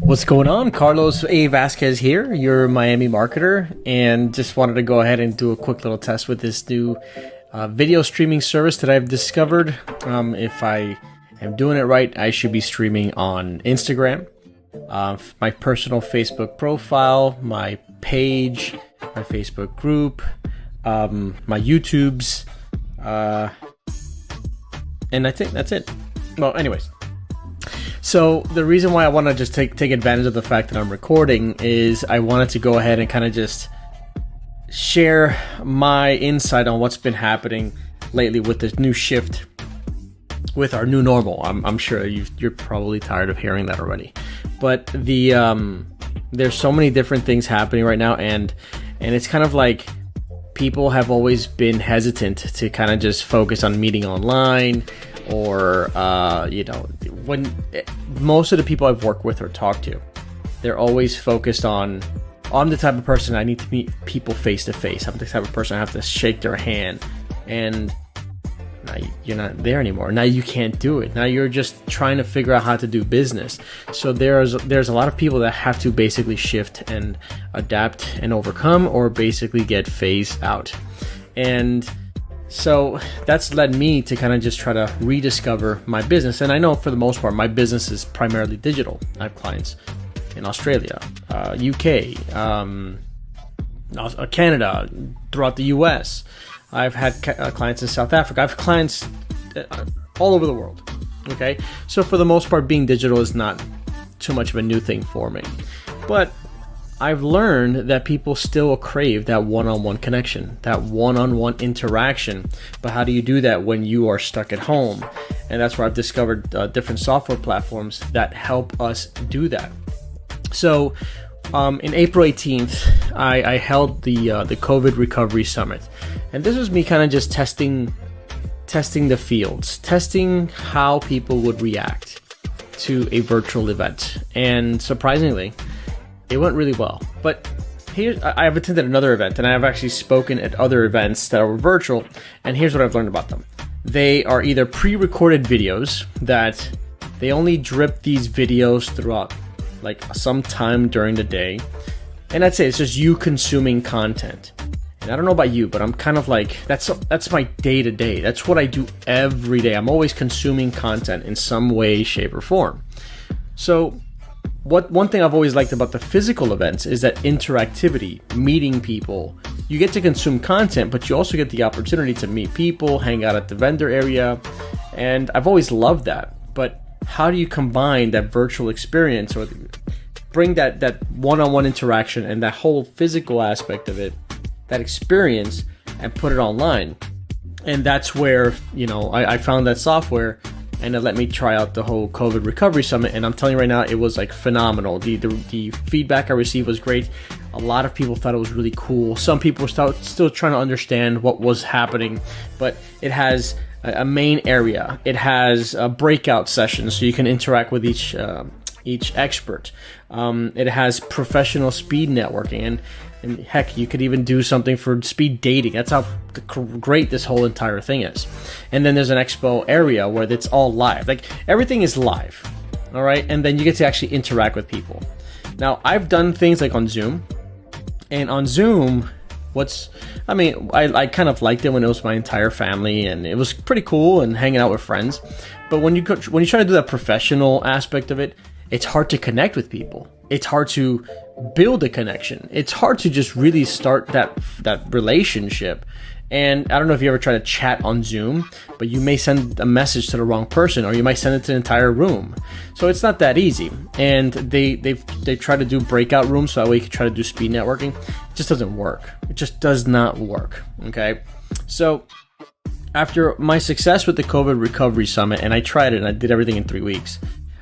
What's going on? Carlos A. Vasquez here, your Miami marketer, and just wanted to go ahead and do a quick little test with this new video streaming service that I've discovered. If I am doing it right, I should be streaming on Instagram, my personal Facebook profile, my page, my Facebook group, my YouTubes, and I think that's it. Well, anyways. So the reason why I want to just take advantage of the fact that I'm recording is I wanted to go ahead and kind of just share my insight on what's been happening lately with this new shift with our new normal. I'm sure you're probably tired of hearing that already, but there's so many different things happening right now, and it's kind of like people have always been hesitant to kind of just focus on meeting online. Or, when most of the people I've worked with or talked to, they're always focused on, I'm the type of person I need to meet people face to face. I'm the type of person I have to shake their hand. And now you're not there anymore. Now you can't do it. Now you're just trying to figure out how to do business. So there's a lot of people that have to basically shift and adapt and overcome, or basically get phased out. And so that's led me to kind of just try to rediscover my business. And I know for the most part, my business is primarily digital. I have clients in Australia, UK, Canada, throughout the US. I've had clients in South Africa. I have clients all over the world. Okay. So for the most part, being digital is not too much of a new thing for me. But I've learned that people still crave that one-on-one connection, that one-on-one interaction. But how do you do that when you are stuck at home? And that's where I've discovered different software platforms that help us do that. So in April 18th, I held the COVID Recovery Summit. And this was me kind of just testing the fields, testing how people would react to a virtual event. And surprisingly, it went really well. But I've attended another event, and I've actually spoken at other events that were virtual, and here's what I've learned about them. They are either pre-recorded videos that they only drip these videos throughout like some time during the day, and I'd say it's just you consuming content. And I don't know about you, but I'm kind of like, that's my day-to-day. That's what I do every day. I'm always consuming content in some way, shape, or form. So one thing I've always liked about the physical events is that interactivity, meeting people. You get to consume content, but you also get the opportunity to meet people, hang out at the vendor area, and I've always loved that. But how do you combine that virtual experience, or bring that one-on-one interaction and that whole physical aspect of it, that experience, and put it online? And that's where, I found that software, and it let me try out the whole COVID Recovery Summit. And I'm telling you right now, it was like phenomenal. The feedback I received was great. A lot of people thought it was really cool. Some people were still trying to understand what was happening, but it has a main area. It has a breakout sessions, so you can interact with each expert. It has professional speed networking, and heck, you could even do something for speed dating. That's how great this whole entire thing is. And then there's an expo area where it's all live. Like, everything is live, all right? And then you get to actually interact with people. Now, I've done things like on Zoom. And on Zoom, I kind of liked it when it was my entire family, and it was pretty cool and hanging out with friends. But when you try to do that professional aspect of it, it's hard to connect with people. It's hard to build a connection. It's hard to just really start that relationship. And I don't know if you ever try to chat on Zoom, but you may send a message to the wrong person, or you might send it to the entire room. So it's not that easy. And they try to do breakout rooms so that way you can try to do speed networking. It just doesn't work. It just does not work. Okay. So after my success with the COVID Recovery Summit, and I tried it and I did everything in 3 weeks,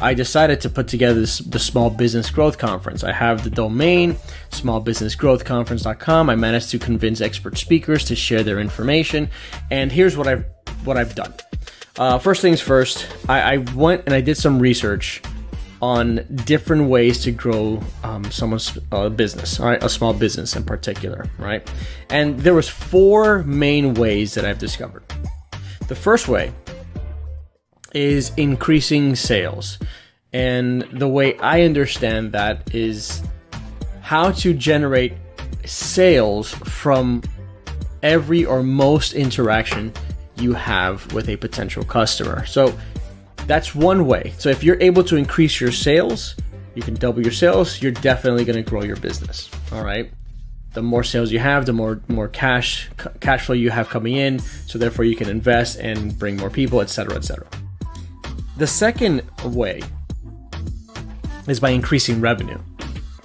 I decided to put together the Small Business Growth Conference. I have the domain, smallbusinessgrowthconference.com. I managed to convince expert speakers to share their information, and here's what I've done. First things first, I went and I did some research on different ways to grow someone's business, all right, a small business in particular, right? And there was 4 main ways that I've discovered. The first way is increasing sales. And the way I understand that is how to generate sales from every or most interaction you have with a potential customer. So that's one way. So if you're able to increase your sales, you can double your sales, you're definitely going to grow your business. All right. The more sales you have, the more cash flow you have coming in. So therefore you can invest and bring more people, etc., etc. The second way is by increasing revenue.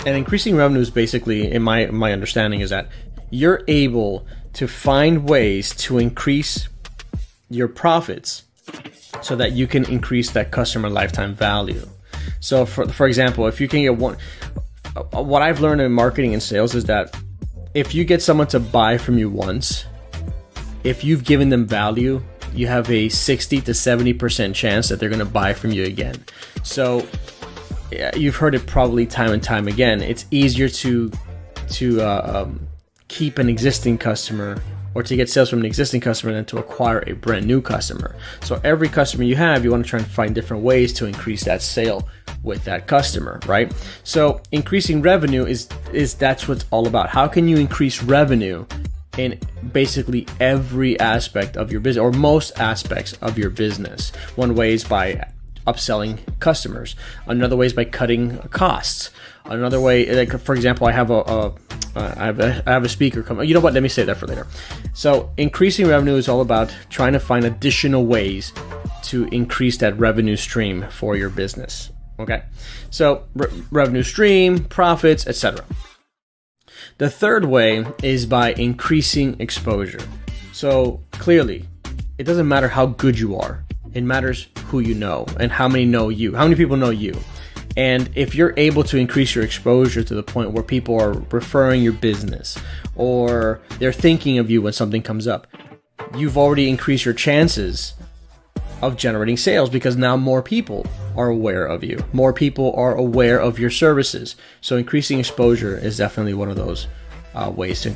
And increasing revenue is basically, in my understanding, is that you're able to find ways to increase your profits so that you can increase that customer lifetime value. So for example, if you can get what I've learned in marketing and sales is that if you get someone to buy from you once, if you've given them value, you have a 60 to 70% chance that they're going to buy from you again. So yeah, you've heard it probably time and time again. It's easier to keep an existing customer or to get sales from an existing customer than to acquire a brand new customer. So every customer you have, you want to try and find different ways to increase that sale with that customer, right? So increasing revenue is that's what it's all about. How can you increase revenue in basically every aspect of your business or most aspects of your business? One way is by upselling customers. Another way is by cutting costs. Another way, like for example, I have a speaker come. You know what? Let me say that for later. So increasing revenue is all about trying to find additional ways to increase that revenue stream for your business. Okay, so revenue stream, profits, etc. The third way is by increasing exposure. So clearly, it doesn't matter how good you are. It matters who you know and how many know you. How many people know you? And if you're able to increase your exposure to the point where people are referring your business or they're thinking of you when something comes up, you've already increased your chances of generating sales because now more people are aware of you. More people are aware of your services. So increasing exposure is definitely one of those ways to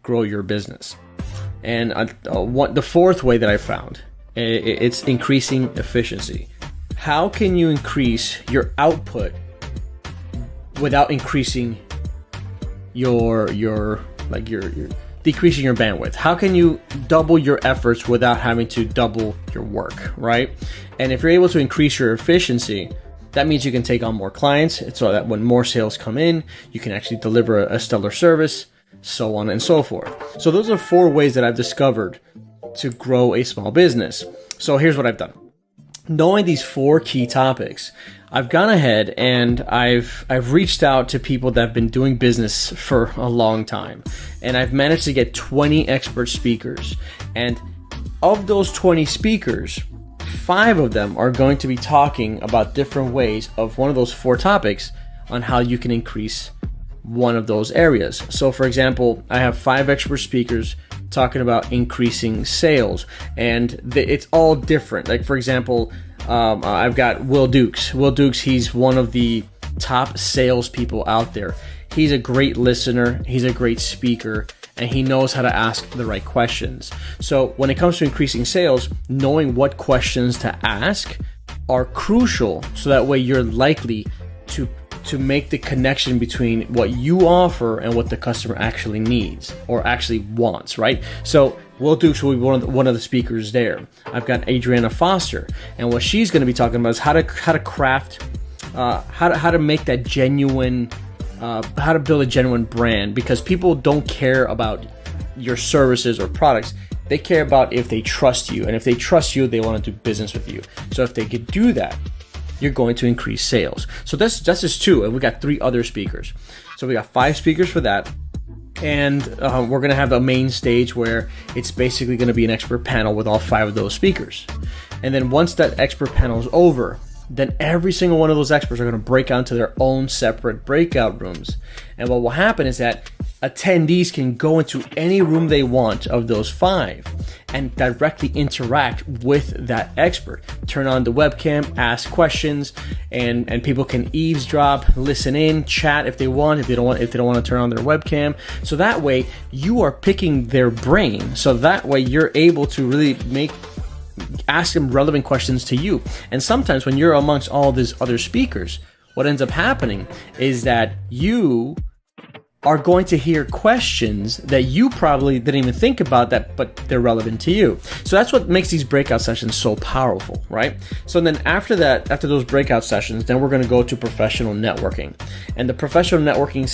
grow your business. And the fourth way that I found, it's increasing efficiency. How can you increase your output without increasing your decreasing your bandwidth? How can you double your efforts without having to double your work, right? And if you're able to increase your efficiency, that means you can take on more clients, so that when more sales come in, you can actually deliver a stellar service, so on and so forth. So those are 4 ways that I've discovered to grow a small business. So here's what I've done. Knowing these 4 key topics, I've gone ahead and I've reached out to people that have been doing business for a long time. And I've managed to get 20 expert speakers. And of those 20 speakers, 5 of them are going to be talking about different ways of one of those 4 topics on how you can increase one of those areas. So for example, I have 5 expert speakers talking about increasing sales, and it's all different. Like for example, I've got Will Dukes. Will Dukes, he's one of the top salespeople out there. He's a great listener, he's a great speaker, and he knows how to ask the right questions. So when it comes to increasing sales, knowing what questions to ask are crucial, so that way you're likely to make the connection between what you offer and what the customer actually needs or actually wants, right? So Will Dukes will be one of the speakers there. I've got Adriana Foster, and what she's going to be talking about is how to craft, how to make that genuine, how to build a genuine brand, because people don't care about your services or products. They care about if they trust you, and if they trust you, they want to do business with you. So if they could do that, you're going to increase sales. So that's just 2, and we got 3 other speakers. So we got 5 speakers for that, and we're going to have a main stage where it's basically going to be an expert panel with all 5 of those speakers. And then once that expert panel is over, then every single one of those experts are going to break out into their own separate breakout rooms. And what will happen is that attendees can go into any room they want of those 5 and directly interact with that expert. Turn on the webcam, ask questions, and people can eavesdrop, listen in, chat if they want, if they don't want to turn on their webcam. So that way you are picking their brain. So that way you're able to really ask them relevant questions to you. And sometimes when you're amongst all these other speakers, what ends up happening is that you are going to hear questions that you probably didn't even think about, but they're relevant to you. So that's what makes these breakout sessions so powerful, right? So then after those breakout sessions, then we're going to go to professional networking. And the professional networking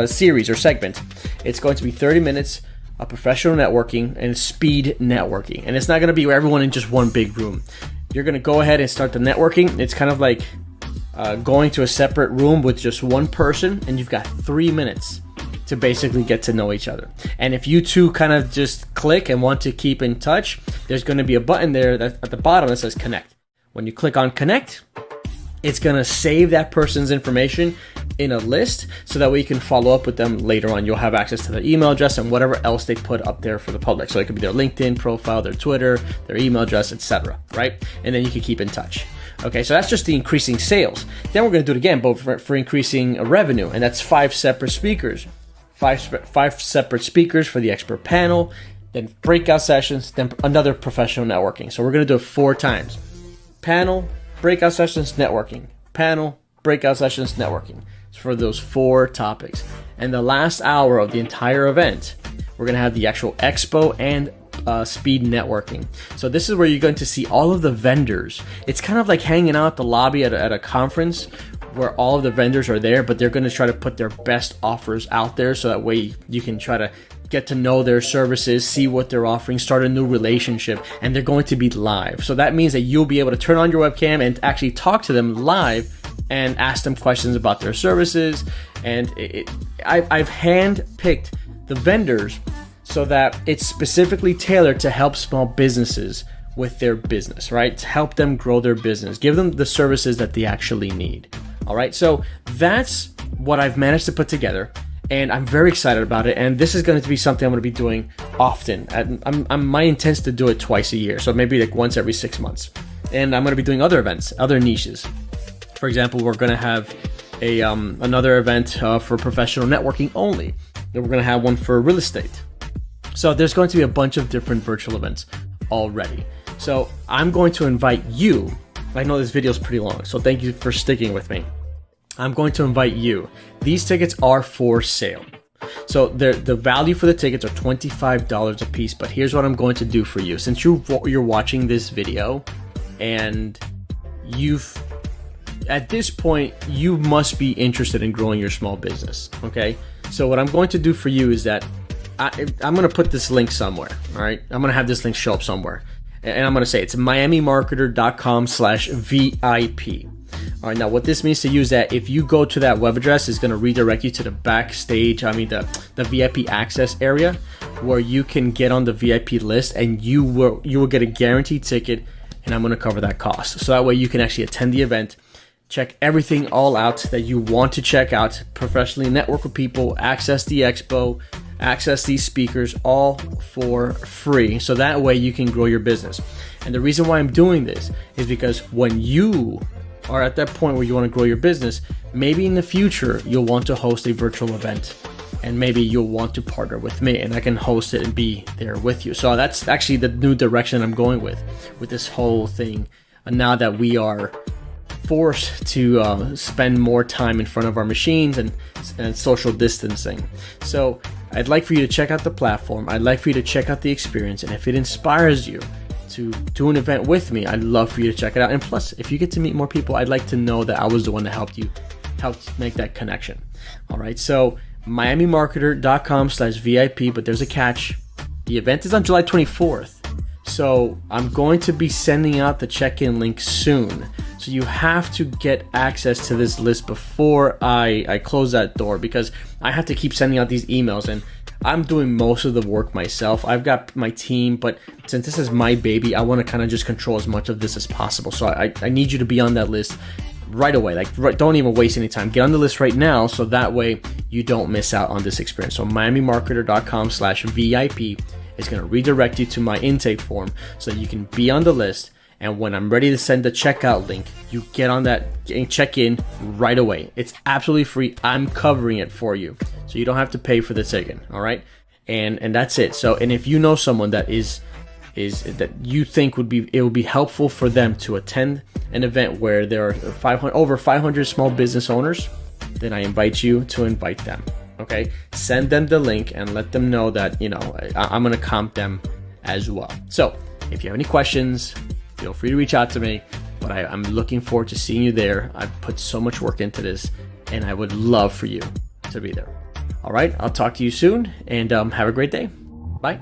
series or segment, it's going to be 30 minutes of professional networking and speed networking. And it's not going to be everyone in just one big room. You're going to go ahead and start the networking. It's kind of like going to a separate room with just one person, and you've got 3 minutes to basically get to know each other. And if you two kind of just click and want to keep in touch, there's going to be a button there that at the bottom that says connect. When you click on connect, it's going to save that person's information in a list so that way you can follow up with them later on. You'll have access to their email address and whatever else they put up there for the public. So it could be their LinkedIn profile, their Twitter, their email address, etc. Right? And then you can keep in touch. Okay, so that's just the increasing sales. Then we're going to do it again, but for increasing revenue, and that's 5 separate speakers. Five separate speakers for the expert panel, then breakout sessions, then another professional networking. So we're going to do it 4 times. Panel, breakout sessions, networking. Panel, breakout sessions, networking. For those 4 topics. And the last hour of the entire event, we're going to have the actual expo and speed networking. So this is where you're going to see all of the vendors. It's kind of like hanging out at the lobby at a conference where all of the vendors are there, but they're going to try to put their best offers out there so that way you can try to get to know their services, see what they're offering, start a new relationship, and they're going to be live. So that means that you'll be able to turn on your webcam and actually talk to them live and ask them questions about their services. And I've hand-picked the vendors so that it's specifically tailored to help small businesses with their business, right? To help them grow their business, give them the services that they actually need. All right, so that's what I've managed to put together, and I'm very excited about it. And this is going to be something I'm going to be doing often. My intent is to do it twice a year, so maybe like once every 6 months. And I'm going to be doing other events, other niches. For example, we're going to have another event for professional networking only. And we're going to have one for real estate. So there's going to be a bunch of different virtual events already. So I'm going to invite you. I know this video is pretty long, so thank you for sticking with me. I'm going to invite you. These tickets are for sale. So the value for the tickets are $25 a piece, but here's what I'm going to do for you. Since you're watching this video and at this point, you must be interested in growing your small business, okay? So what I'm going to do for you is that I'm going to put this link somewhere, all right? I'm going to have this link show up somewhere. And I'm going to say it's miamimarketer.com/VIP. All right, now what this means to you is that if you go to that web address, it's going to redirect you to the backstage, the VIP access area where you can get on the VIP list and you will get a guaranteed ticket, and I'm going to cover that cost. So that way you can actually attend the event, check everything all out that you want to check out, professionally network with people, access the expo, access these speakers, all for free. So that way you can grow your business. And the reason why I'm doing this is because when you are at that point where you want to grow your business, maybe in the future you'll want to host a virtual event, and maybe you'll want to partner with me and I can host it and be there with you. So that's actually the new direction I'm going with this whole thing. And now that we are forced to spend more time in front of our machines and social distancing. So I'd like for you to check out the platform. I'd like for you to check out the experience. And if it inspires you to do an event with me, I'd love for you to check it out. And plus, if you get to meet more people, I'd like to know that I was the one that helped make that connection. All right. So miamimarketer.com/VIP, but there's a catch. The event is on July 24th. So I'm going to be sending out the check-in link soon. So you have to get access to this list before I close that door, because I have to keep sending out these emails and I'm doing most of the work myself. I've got my team, but since this is my baby, I want to kind of just control as much of this as possible. So I need you to be on that list right away. Don't even waste any time. Get on the list right now so that way you don't miss out on this experience. So miamimarketer.com/VIP is going to redirect you to my intake form so that you can be on the list. And when I'm ready to send the checkout link, you get on that and check in right away. It's absolutely free. I'm covering it for you, so you don't have to pay for the ticket. All right, and that's it. So, and if you know someone that is is that you think it would be helpful for them to attend an event where there are over 500 small business owners, then I invite you to invite them. Okay, send them the link and let them know that, you know, I'm going to comp them as well. So if you have any questions, feel free to reach out to me, but I'm looking forward to seeing you there. I've put so much work into this, and I would love for you to be there. All right, I'll talk to you soon, and have a great day. Bye.